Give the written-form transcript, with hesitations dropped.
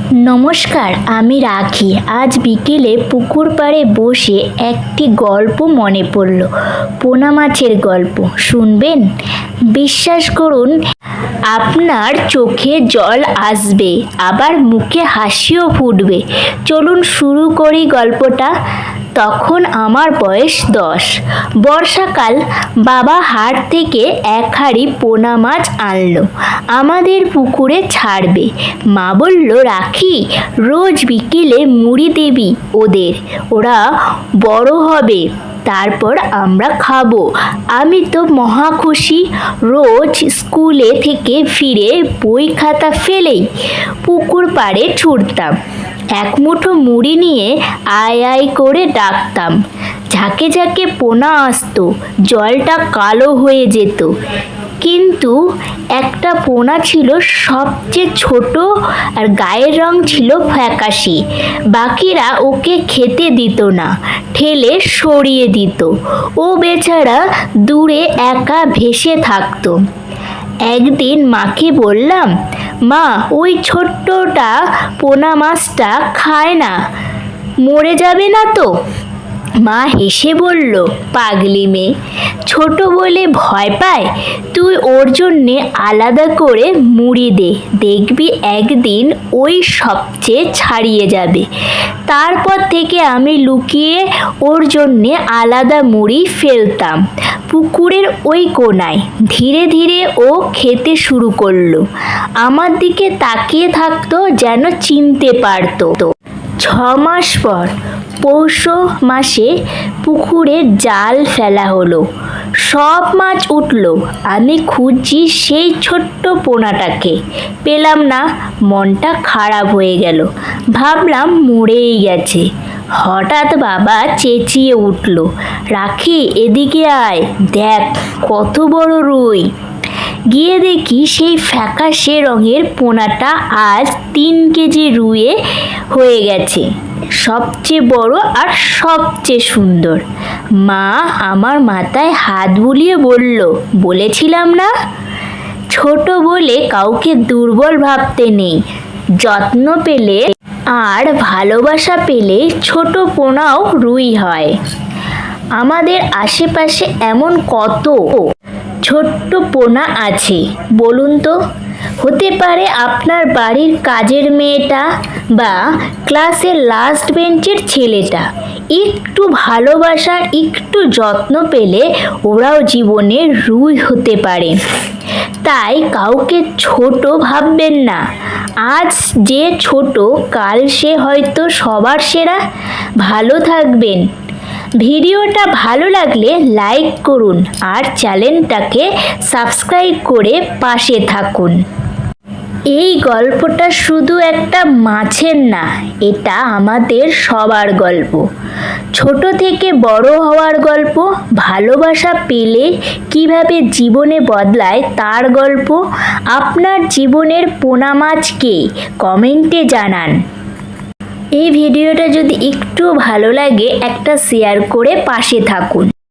নমস্কার, আমি রাখি। আজ বিকেলে পুকুর পাড়ে বসে একটি গল্প মনে পড়ল। পোনা মাছের গল্প শুনবেন? বিশ্বাস করুন, আপনার চোখে জল আসবে, আবার মুখে হাসিও ফুটবে। চলুন শুরু করি গল্পটা। তখন আমার বয়স 10। বর্ষাকাল। বাবা হাট থেকে এক হাঁড়ি পোনা মাছ আনলো, আমাদের পুকুরে ছাড়বে। মা বলল, রাখি, রোজ বিকেলে মুড়ি দিবি ওদের, ওরা বড় হবে, তারপর আমরা খাবো। আমি তো মহা খুশি। রোজ স্কুলে থেকে ফিরে বই খাতা ফেলেই পুকুর পাড়ে ছুটতাম। এক মুঠো মুড়ি নিয়ে আয় আয় করে ডাকতাম। ঝাঁকে ঝাঁকে পোনা আসতো, জলটা কালো হয়ে যেত, কিন্তু একটা পোনা ছিল সবচেয়ে ছোট, আর গায়ের রং ছিল ফ্যাকাশে। বাকিরা ওকে খেতে দিত না, ঠেলে সরিয়ে দিত। ও বেচারা দূরে একা ভেসে থাকতো। একদিন মাকে বললাম, মা, ওই ছোট্টটা পোনা মাছটা খায় না, মরে যাবে না তো? মা হেসে বলল, পাগলি মেয়ে, ছোট বলে ভয় পায়? তুই ওর জন্যে আলাদা করে মুড়ি দে, দেখবি একদিন ওই সবচেয়ে ছাড়িয়ে যাবে। তারপর থেকে আমি লুকিয়ে ওর জন্যে আলাদা মুড়ি ফেলতাম পুকুরের ওই কোণায়। ধীরে ধীরে ও খেতে শুরু করলো, আমার দিকে তাকিয়ে থাকতো যেন চিনতে পারতো। 6 মাস পর পৌষ মাসে পুকুরে জাল ফেলা হলো, সব মাছ উঠলো। আমি খুঁজছি সেই ছোট্ট পোনাটাকে, পেলাম না। মনটা খারাপ হয়ে গেল, ভাবলাম মরেই গেছে। হঠাৎ বাবা চেঁচিয়ে উঠল, রাখি, এদিকে আয়, দেখ কত বড় রুই। গিয়ে দেখি সেই ফ্যাকাশে রঙের পোনাটা আজ 3 কেজি রুইয়ে হয়ে গেছে, সবচেয়ে বড় আর সবচেয়ে সুন্দর। মা আমার মাথায় হাত বুলিয়ে বলল, বলেছিলাম না, ছোট বলে কাউকে দুর্বল ভাবতে নেই। যত্ন পেলে আর ভালোবাসা পেলে ছোট পোনাও রুই হয়। আমাদের আশেপাশে এমন কত ছোট্ট পোনা আছে বলুন তো। হতে পারে আপনার বাড়ির কাজের মেয়েটা বা ক্লাসের লাস্ট বেঞ্চের ছেলেটা। একটু ভালোবাসা, একটু যত্ন পেলে ওরাও জীবনে রুই হতে পারে। তাই কাউকে ছোট ভাববেন না। আজ যে ছোট, কাল সে হয়তো সবার সেরা। ভালো থাকবেন। ভিডিওটা ভালো লাগলে লাইক করুন আর চ্যানেলটাকে সাবস্ক্রাইব করে পাশে থাকুন। এই গল্পটা শুধু একটা মাছের না, এটা আমাদের সবার গল্প। ছোট থেকে বড় হওয়ার গল্প, ভালোবাসা পেলে কিভাবে জীবনে বদলায় তার গল্প। আপনার জীবনের পোনা মাছকে কমেন্টে জানান। এই ভিডিওটা যদি একটু ভালো লাগে একটা শেয়ার করে পাশে থাকুন।